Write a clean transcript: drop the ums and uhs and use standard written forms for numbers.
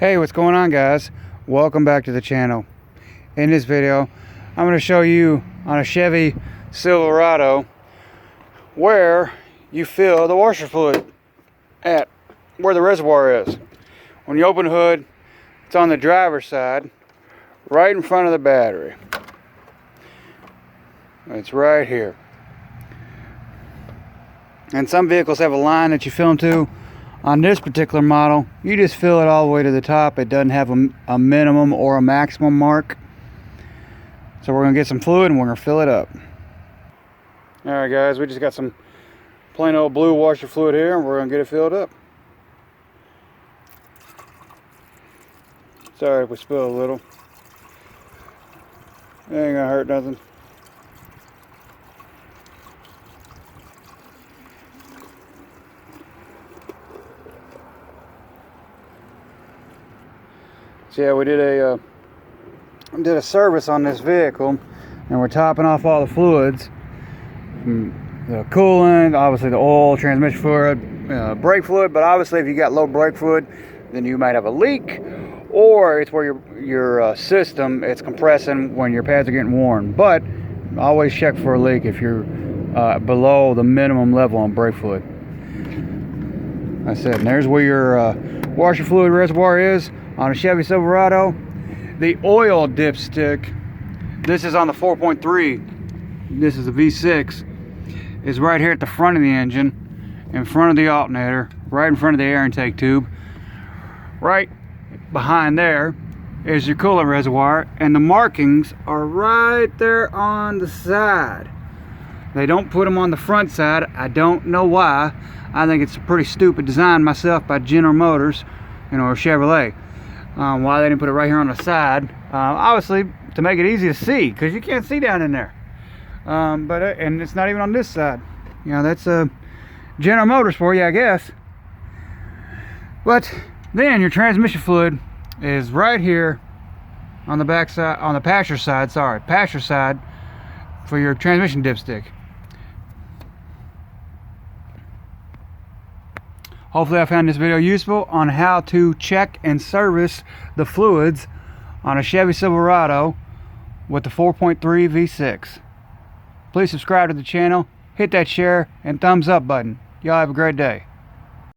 Hey, what's going on, guys? Welcome back to the channel. In this video I'm going to show you on a Chevy Silverado where you fill the washer fluid at, where the reservoir is. When you open the hood, it's on the driver's side right in front of the battery. It's right here. And some vehicles have a line that you fill them to. On this particular model, you just fill it all the way to the top. It doesn't have a minimum or a maximum mark. So we're going to get some fluid and we're going to fill it up. Alright guys, we just got some plain old blue washer fluid here and we're going to get it filled up. Sorry if we spill a little. It ain't going to hurt nothing. So yeah, we did a service on this vehicle, and we're topping off all the fluids, the coolant, obviously the oil, transmission fluid, brake fluid. But obviously, if you got low brake fluid, then you might have a leak, or it's where your system it's compressing when your pads are getting worn. But always check for a leak if you're below the minimum level on brake fluid. Like I said, and there's where your washer fluid reservoir is. On a Chevy Silverado, the oil dipstick, this is on the 4.3, this is a V6, is right here at the front of the engine, in front of the alternator, right in front of the air intake tube. Right behind there is your coolant reservoir, and the markings are right there on the side. They don't put them on the front side. I don't know why. I think it's a pretty stupid design myself by General Motors, or Chevrolet. Why they didn't put it right here on the side, obviously to make it easy to see, because you can't see down in there. And it's not even on this side. That's General Motors for you, I guess. But then your transmission fluid is right here on the back side, on the passenger side for your transmission dipstick. Hopefully I found this video useful on how to check and service the fluids on a Chevy Silverado with the 4.3 V6. Please subscribe to the channel, hit that share and thumbs up button. Y'all have a great day.